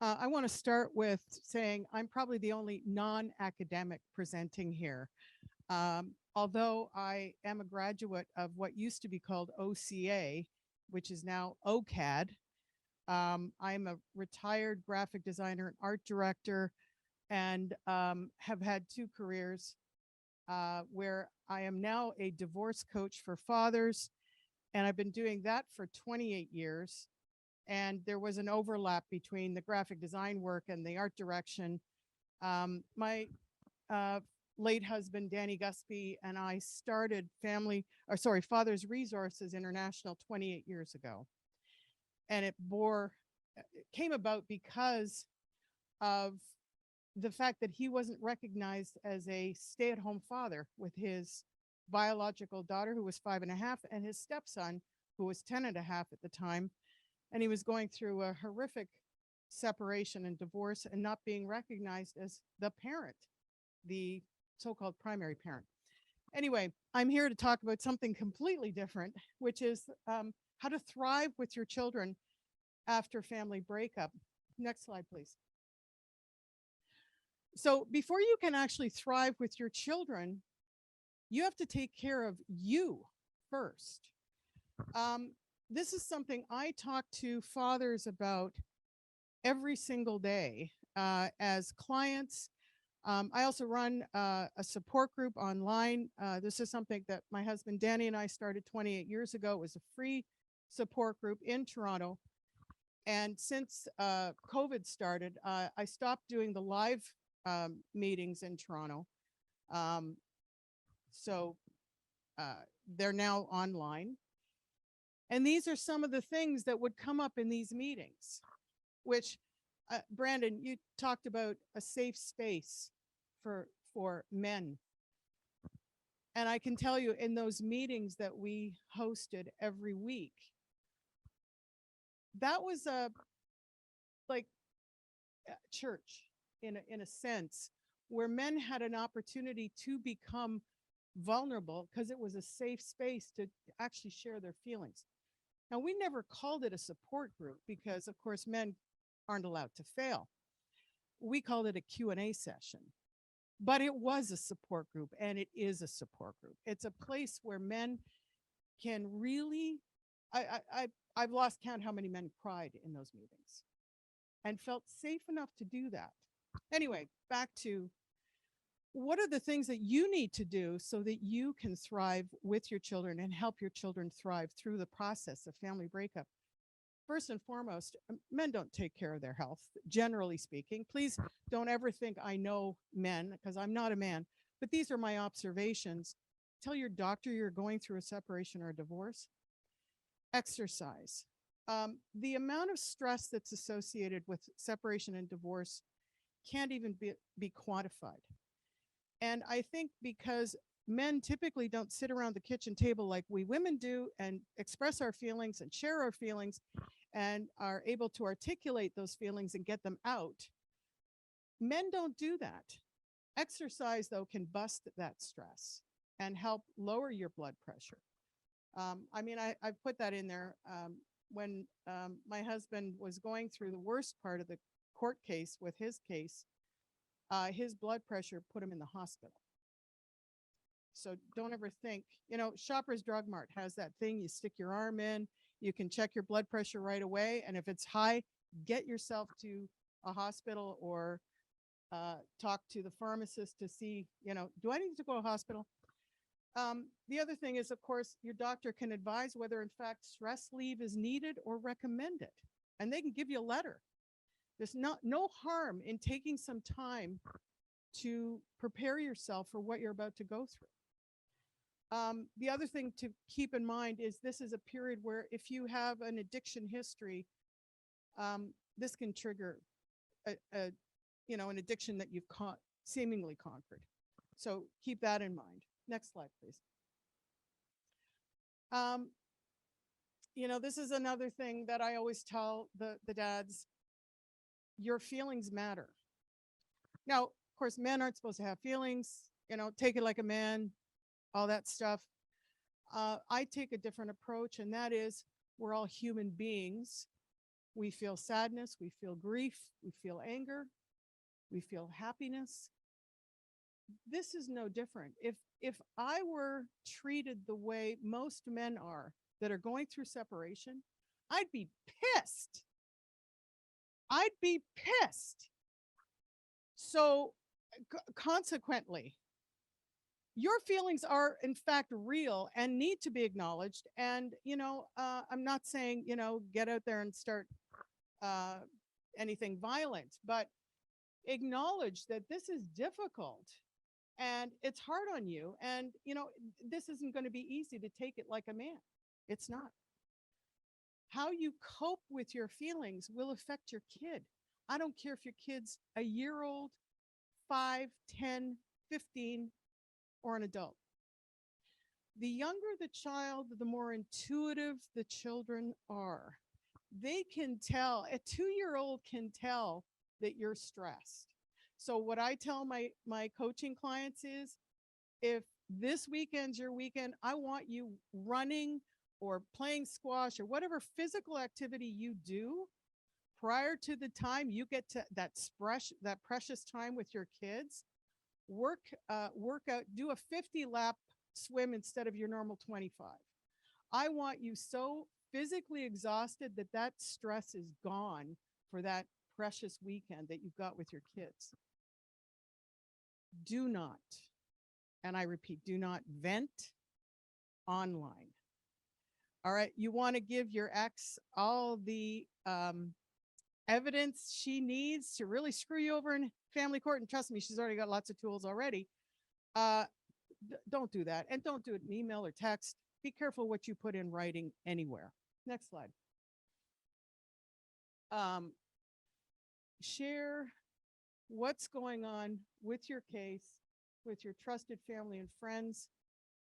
I want to start with saying I'm probably the only non-academic presenting here. Although I am a graduate of what used to be called OCA, which is now OCAD. I'm a retired graphic designer and art director, and have had two careers where I am now a divorce coach for fathers, and I've been doing that for 28 years. And there was an overlap between the graphic design work and the art direction. My uh, late husband, Danny Gusby, and I started Fathers Resources International 28 years ago. And it came about because of the fact that he wasn't recognized as a stay-at-home father with his biological daughter, who was 5.5, and his stepson, who was 10.5 at the time. And he was going through a horrific separation and divorce and not being recognized as the parent, the so-called primary parent. Anyway, I'm here to talk about something completely different, which is how to thrive with your children after family breakup. Next slide, please. So before you can actually thrive with your children, you have to take care of you first. This is something I talk to fathers about every single day as clients. I also run a support group online. This is something that my husband Danny and I started 28 years ago. It was a free support group in Toronto. And since COVID started, I stopped doing the live meetings in Toronto. Um, so they're now online. And these are some of the things that would come up in these meetings, which Brandon, you talked about a safe space for men. And I can tell you in those meetings that we hosted every week, that was like a church in a sense, where men had an opportunity to become vulnerable because it was a safe space to actually share their feelings. Now, we never called it a support group because, of course, men aren't allowed to fail. We called it a Q&A session. But it was a support group, and it is a support group. It's a place where men can really, I've lost count how many men cried in those meetings and felt safe enough to do that. Anyway, back to what are the things that you need to do so that you can thrive with your children and help your children thrive through the process of family breakup? First and foremost, men don't take care of their health, generally speaking. Please don't ever think I know men, because I'm not a man, but these are my observations. Tell your doctor you're going through a separation or a divorce. Exercise. The amount of stress that's associated with separation and divorce can't even be quantified. And I think because men typically don't sit around the kitchen table like we women do and express our feelings and share our feelings and are able to articulate those feelings and get them out, men don't do that. Exercise, though, can bust that stress and help lower your blood pressure. I put that in there when my husband was going through the worst part of the court case with his case. His blood pressure put him in the hospital. So don't ever think, Shoppers Drug Mart has that thing. You stick your arm in, you can check your blood pressure right away. And if it's high, get yourself to a hospital or talk to the pharmacist to see, do I need to go to a hospital? The other thing is, of course, your doctor can advise whether in fact stress leave is needed or recommended. And they can give you a letter. There's no harm in taking some time to prepare yourself for what you're about to go through. The other thing to keep in mind is this is a period where if you have an addiction history, this can trigger an addiction that you've seemingly conquered. So keep that in mind. Next slide, please. This is another thing that I always tell the dads. Your feelings matter. Now, of course, men aren't supposed to have feelings, take it like a man, all that stuff. I take a different approach, and that is we're all human beings. We feel sadness, we feel grief, we feel anger, we feel happiness. This is no different. If I were treated the way most men are that are going through separation, I'd be pissed. I'd be pissed. So consequently, your feelings are in fact real and need to be acknowledged. And I'm not saying get out there and start uh, anything violent, but acknowledge that this is difficult and it's hard on you. And this isn't going to be easy to take it like a man. It's not. How you cope with your feelings will affect your kid. I don't care if your kid's a year old, 5, 10, 15, or an adult. The younger the child, the more intuitive the children are. They can tell, a 2-year-old can tell that you're stressed. So what I tell my coaching clients is, if this weekend's your weekend, I want you running or playing squash or whatever physical activity you do prior to the time you get to that precious time with your kids. Work out, do a 50-lap swim instead of your normal 25. I want you so physically exhausted that stress is gone for that precious weekend that you've got with your kids. Do not, and I repeat, do not vent online. All right, you want to give your ex all the evidence she needs to really screw you over in family court, and trust me, she's already got lots of tools already. Don't do that, and don't do it in email or text. Be careful what you put in writing anywhere. Next slide. Share what's going on with your case with your trusted family and friends.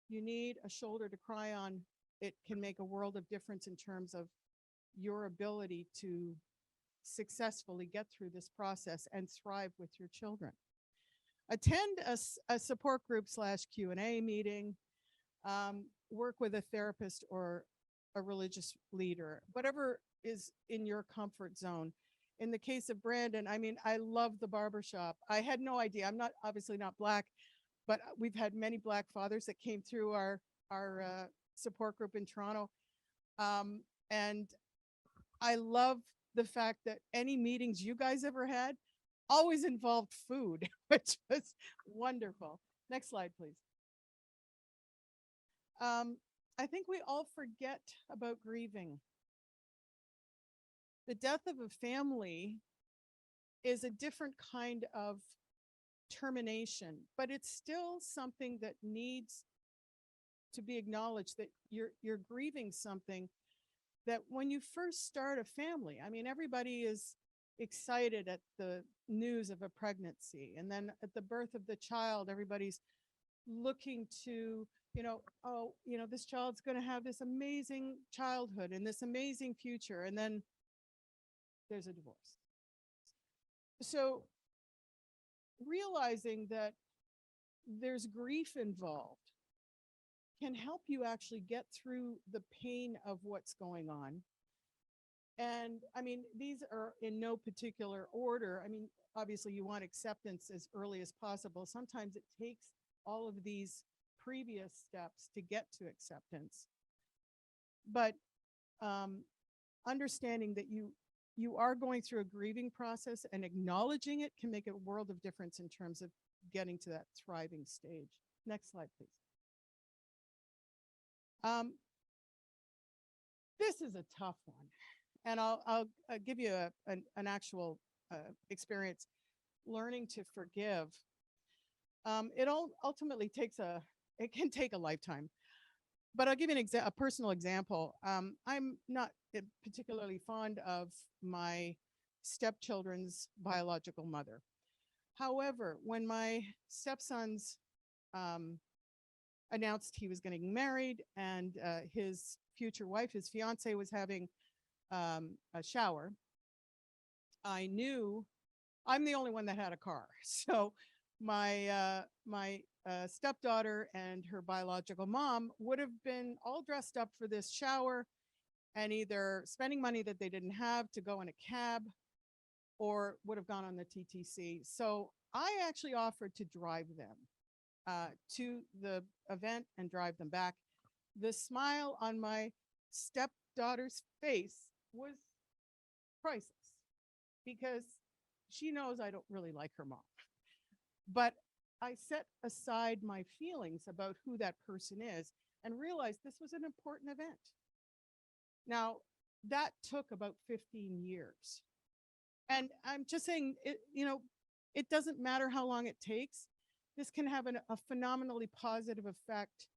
You need a shoulder to cry on. It can make a world of difference in terms of your ability to successfully get through this process and thrive with your children. Attend a support group / Q&A meeting. Work with a therapist or a religious leader, whatever is in your comfort zone. In the case of Brandon, I mean, I love the barbershop. I had no idea. I'm not obviously not Black, but we've had many Black fathers that came through our support group in Toronto. And I love the fact that any meetings you guys ever had always involved food, which was wonderful. Next slide, please. I think we all forget about grieving. The death of a family is a different kind of termination, but it's still something that needs to be acknowledged, that you're grieving something that when you first start a family, I mean, everybody is excited at the news of a pregnancy, and then at the birth of the child, everybody's looking to, this child's going to have this amazing childhood and this amazing future, and then there's a divorce. So realizing that there's grief involved can help you actually get through the pain of what's going on. And I mean, these are in no particular order. I mean, obviously you want acceptance as early as possible. Sometimes it takes all of these previous steps to get to acceptance. But understanding that you are going through a grieving process and acknowledging it can make a world of difference in terms of getting to that thriving stage. Next slide, please. This is a tough one, and I'll give you an actual experience. Learning to forgive. It ultimately it can take a lifetime. But I'll give you a personal example. I'm not particularly fond of my stepchildren's biological mother. However, when my stepsons announced he was getting married, and his future wife, his fiance, was having a shower, I knew I'm the only one that had a car. So my stepdaughter and her biological mom would have been all dressed up for this shower. and either spending money that they didn't have to go in a cab or would have gone on the TTC. So I actually offered to drive them to the event and drive them back. The smile on my stepdaughter's face was priceless because she knows I don't really like her mom. But I set aside my feelings about who that person is and realized this was an important event. Now, that took about 15 years. And I'm just saying, it doesn't matter how long it takes. This can have a phenomenally positive effect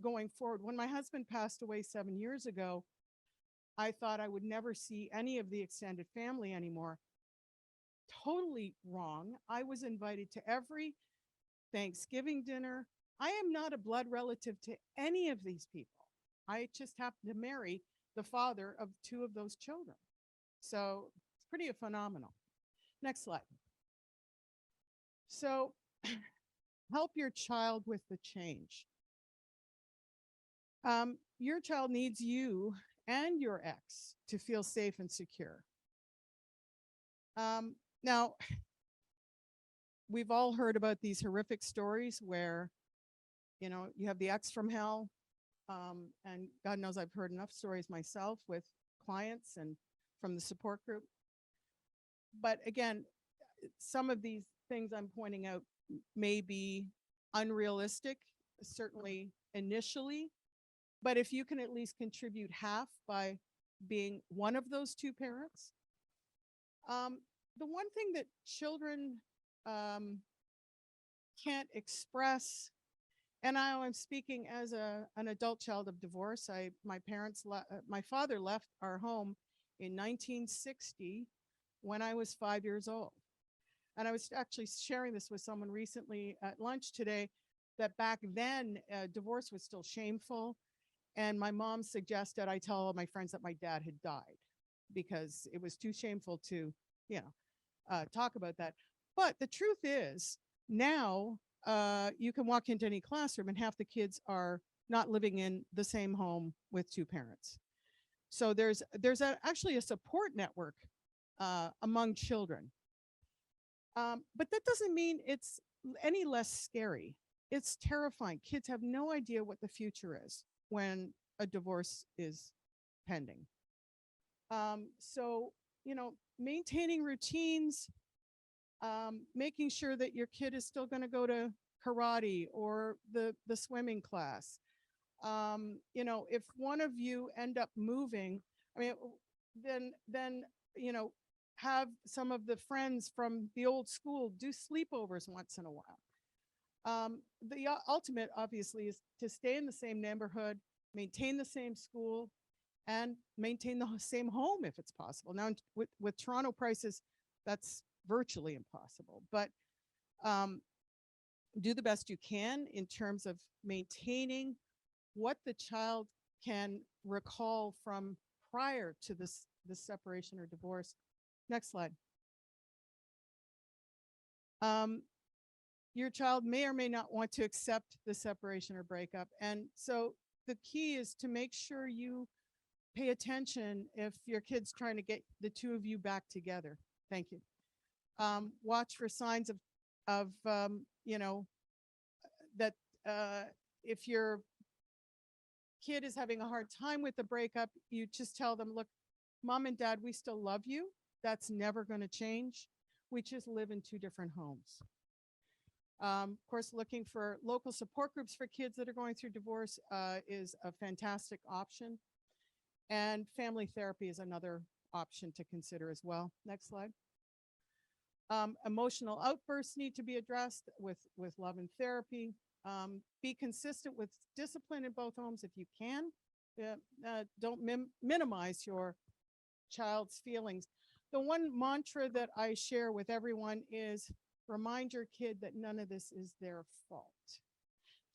going forward. When my husband passed away 7 years ago, I thought I would never see any of the extended family anymore. Totally wrong. I was invited to every Thanksgiving dinner. I am not a blood relative to any of these people. I just happened to marry the father of two of those children. So it's pretty phenomenal. Next slide. So help your child with the change. Your child needs you and your ex to feel safe and secure. Now, we've all heard about these horrific stories where, you have the ex from hell. And God knows I've heard enough stories myself with clients and from the support group. But again, some of these things I'm pointing out may be unrealistic, certainly initially. But if you can at least contribute half by being one of those two parents, the one thing that children can't express, and I'm speaking as an adult child of divorce. My father left our home in 1960 when I was 5 years old. And I was actually sharing this with someone recently at lunch today, that back then divorce was still shameful. And my mom suggested I tell all my friends that my dad had died because it was too shameful to, talk about that. But the truth is, now you can walk into any classroom and half the kids are not living in the same home with two parents. So there's actually a support network among children. But that doesn't mean it's any less scary. It's terrifying. Kids have no idea what the future is when a divorce is pending. So, maintaining routines, making sure that your kid is still going to go to karate or the swimming class. If one of you end up moving, then have some of the friends from the old school do sleepovers once in a while. The ultimate, obviously, is to stay in the same neighborhood, maintain the same school, and maintain the same home if it's possible. Now, with Toronto prices, that's virtually impossible. But do the best you can in terms of maintaining what the child can recall from prior to this separation or divorce. Next slide. Your child may or may not want to accept the separation or breakup. And so the key is to make sure you pay attention if your kid's trying to get the two of you back together. Thank you. Watch for signs of that if your kid is having a hard time with the breakup, you just tell them, look, mom and dad, we still love you. That's never going to change. We just live in two different homes. Of course, looking for local support groups for kids that are going through divorce is a fantastic option. And family therapy is another option to consider as well. Next slide. Emotional outbursts need to be addressed with love and therapy. Be consistent with discipline in both homes if you can. Don't minimize your child's feelings. The one mantra that I share with everyone is remind your kid that none of this is their fault.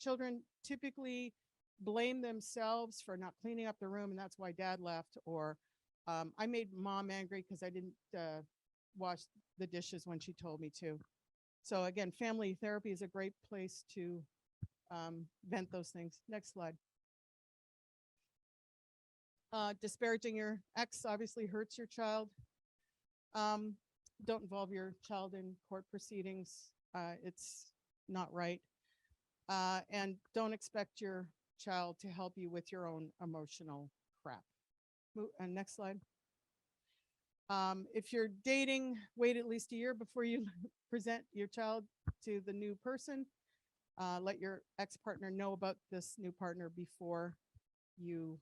Children typically blame themselves for not cleaning up the room, and that's why dad left, or I made mom angry because I didn't wash the dishes when she told me to. So again, family therapy is a great place to vent those things. Next slide. Disparaging your ex obviously hurts your child. Um, don't involve your child in court proceedings. It's not right. And don't expect your child to help you with your own emotional crap. Next slide. If you're dating, wait at least a year before you present your child to the new person. Let your ex-partner know about this new partner before you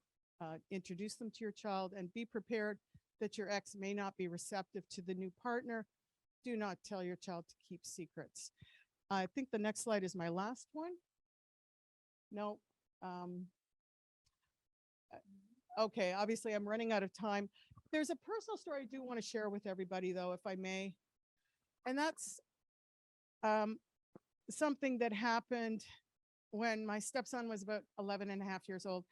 introduce them to your child, and be prepared that your ex may not be receptive to the new partner. Do not tell your child to keep secrets. I think the next slide is my last one. No. Okay, obviously I'm running out of time. There's a personal story I do want to share with everybody, though, if I may. And that's something that happened when my stepson was about 11 and a half years old.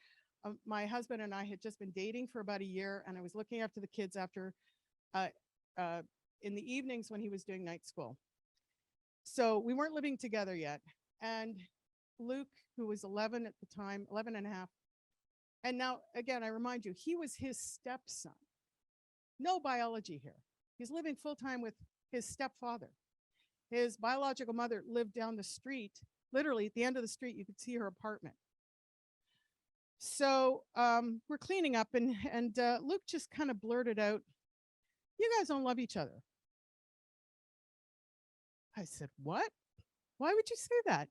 My husband and I had just been dating for about a year, and I was looking after the kids after in the evenings when he was doing night school. So we weren't living together yet. And Luke, who was 11 at the time, 11 and a half, and now, again, I remind you, he was his stepson. No biology here. He's living full-time with his stepfather. His biological mother lived down the street. Literally, at the end of the street, you could see her apartment. So we're cleaning up, and Luke just kind of blurted out, "You guys don't love each other." I said, "What? Why would you say that?"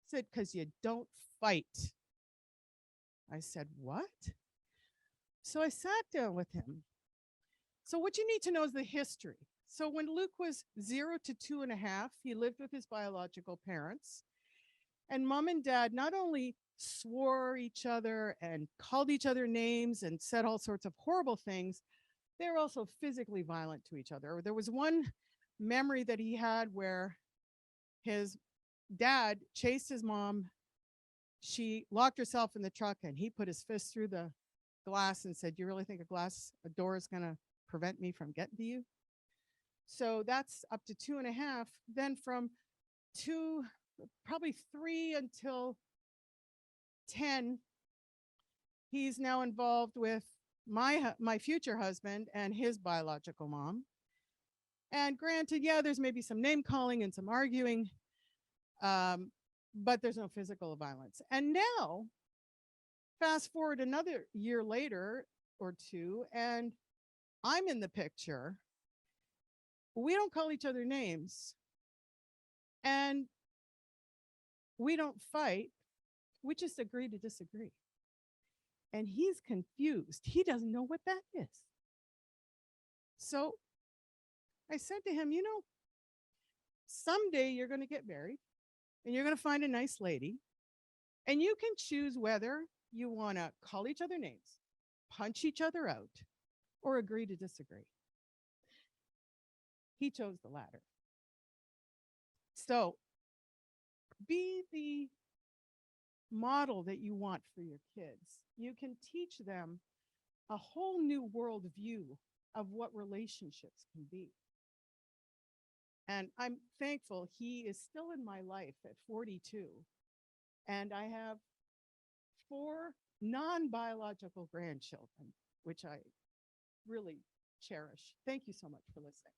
He said, "Because you don't fight." I said, "What?" So I sat down with him. So what you need to know is the history. So when Luke was 0 to 2.5, he lived with his biological parents. And mom and dad not only swore each other and called each other names and said all sorts of horrible things, they were also physically violent to each other. There was one memory that he had where his dad chased his mom. She locked herself in the truck, and he put his fist through the glass and said, "You really think a door is going to prevent me from getting to you?" So that's up to 2.5. Then from 2, probably 3 until 10, he's now involved with my future husband and his biological mom. And granted, yeah, there's maybe some name calling and some arguing, but there's no physical violence. And now, fast forward another year later or two, and I'm in the picture. We don't call each other names, and we don't fight. We just agree to disagree. And he's confused. He doesn't know what that is. So I said to him, someday you're going to get married, and you're going to find a nice lady, and you can choose whether you want to call each other names, punch each other out, or agree to disagree. He chose the latter. So be the model that you want for your kids. You can teach them a whole new worldview of what relationships can be. And I'm thankful he is still in my life at 42. And I have 4 non-biological grandchildren, which I really cherish. Thank you so much for listening.